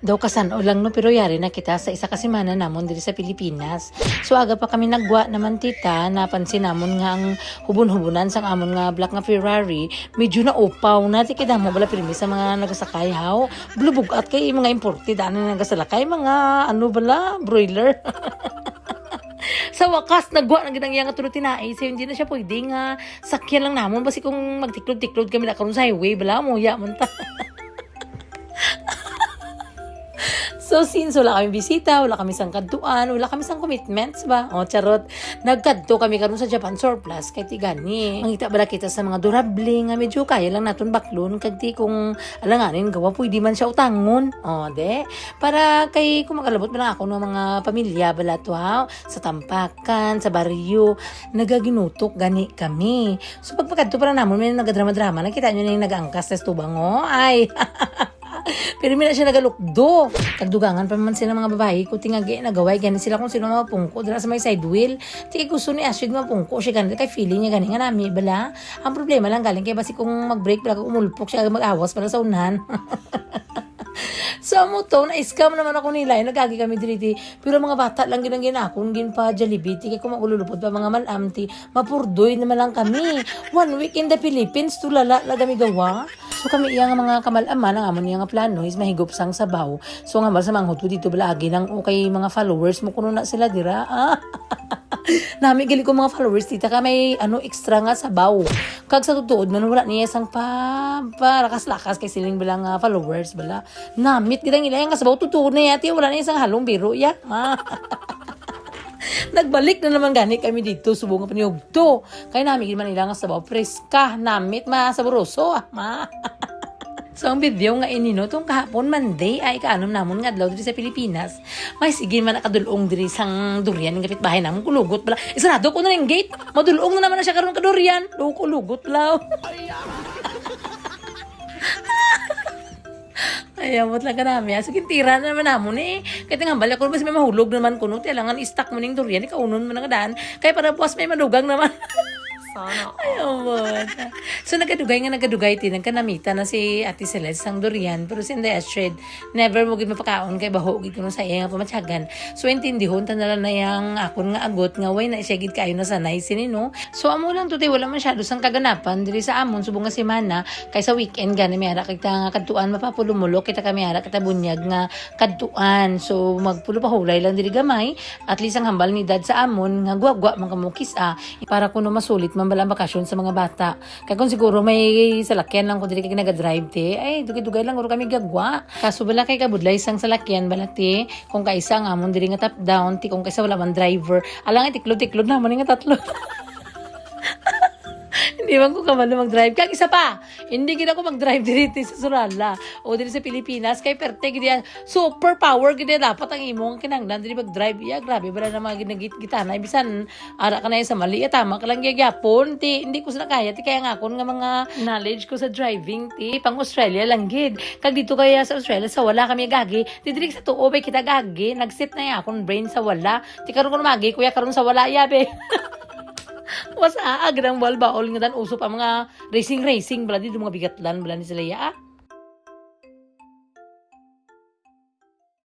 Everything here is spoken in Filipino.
Daw kasano lang no, pero yari na kita sa isa kasi mana namon diri sa Pilipinas. So aga pa kami nagwa naman tita, napansin namon nga ang hubon-hubunan sang amon nga black nga Ferrari, medyo na upaw na ti kita mo bala pirmi sa mga nagasakay haw. Blubog at kay mga imported ano nagasalakay mga ano bala broiler. Sa wakas, nagwa na ginang nga tulad tinay. So, hindi na siya pwede nga sakyan lang namon. Basi kung magtiklod-tiklod kami na karon sa highway, bala mo, ya, munta. So, since wala kami bisita, wala kami sang kadtuan, wala kami sang commitments ba? O, charot. Nagkadto kami karon sa Japan Surplus, kay ti gani. Mangita bala kita sa mga durable nga medyo kaya lang naton baklon, kag ti kung alanganin gawa, pwede man siya utangon. O, de. Para kay kung magalabot man lang ako ng mga pamilya, bala to ha, sa Tampakan, sa baryo, nagaginutok gani kami. So, pagpakadto para namon, may nagadrama-drama, nakita nyo na yung nag-angkas sa tubang, o, ay, pero mina siya nagalukdo. Kagdugangan pa man sila mga babae ko tingagi nagaway gani sila kung sino mapungko dira sa may side wheel. Tika gusto ni Astrid mapungko siya gani kay feeling niya gani nga nami bala. Ang problema lang galing kay basi kung mag-brake bala umulpok siya mag-awas para sa unahan. So mo to na-scam naman ako nila nagagi kami diriti pero mga bata lang ginang ginakon gin pa Jollibee kay kung magululupot pa mga malamti mapurdoy naman lang kami 1 week in the Philippines tulala lagami gawa. So kami iya nga mga kamalaman ang amon iya nga plano is mahigop sang sabaw. So nga sa mga hoto dito balagi nang okay mga followers mo kuno na sila dira. Nami gali ko mga followers tita ka may ano extra nga sabaw. Kag sa tutuod man wala niya sang lakas-lakas kay siling bilang followers bala. Namit gidang ila nga sabaw tutuod na yati wala niya sang halong biro ya. Nagbalik na naman gani kami dito subong nga paniugto. Kay nami gid man ila nga sabaw preska namit saboroso ma. So, ang video nga inino, itong kahapon, Monday, ay kaanom namon nga adlaw diri sa Pilipinas. May sige man nakadulong diri sang durian, ng kapitbahay namon, kulugot pala. Isarado ko na yung gate, madulong na naman na siya karon kadurian. Kulugot law. Ayamot lang ka namin. So, kintira na naman namon eh. Kaya nga bala ko, basta may mahulog naman kuno, tilangan istak mo ng durian, ikaunon mo na daan. Kaya para buwas may madugang naman. Sana. Ayun. So, nagadugay tinang kanamita na si Ate Celeste sang durian. Pero si Inday Astrid, never mo gid mapakaon kay baho gid kuno sa iya nga pamatyagan. So, intindihon tanala na yang akon nga agot nga way na siya gid kayo na sanay sinino. So, amo lang today wala masyado sang kaganapan diri sa amon subong nga semana kay sa weekend gani may ara kita nga kadtuan mapapulumulo kita kami ara kita bunyag nga kadtuan. So, magpulo pa hulay lang diri gamay. At least ang hambal ni dad sa amon nga guwagwa man kamukis para kuno masulit balang bakasyon sa mga bata. Kaya kung siguro may salakyan lang kung dili kay naga-drive te, ay dugay-dugay lang uro kami gagwa. Kaso bala kay kabudlay sang salakyan bala te, kung kaisa nga amon diri nga top down, ti kung kaisa wala man driver, alang tiklod-tiklod na man nga tatlo. Hindi man ko kamalo mag-drive. Kag isa pa, hindi gina ko mag-drive dito sa Surala o dito sa Pilipinas. Kay perte, gina, super power, gina dapat ang imong kinanglan dito mag-drive. Ya, grabe, bala na mga ginagit-gitana. Ibisan, ara ka na sa mali. Tama ka lang gyapon. Hindi ko sa nakaya. Kaya nga ako nga mga knowledge ko sa driving. Pang Australia lang gid. Kag dito kaya sa Australia, sa wala kami gagi. Didirik sa tuo, bay kita gagi. Nag-sit na akong brain sa wala. Karon ko magi, kuya karon sa wala, yabe. Was aag ng baol nga dan uso pa mga racing bala dito mga bigatlan bala ni sila ya.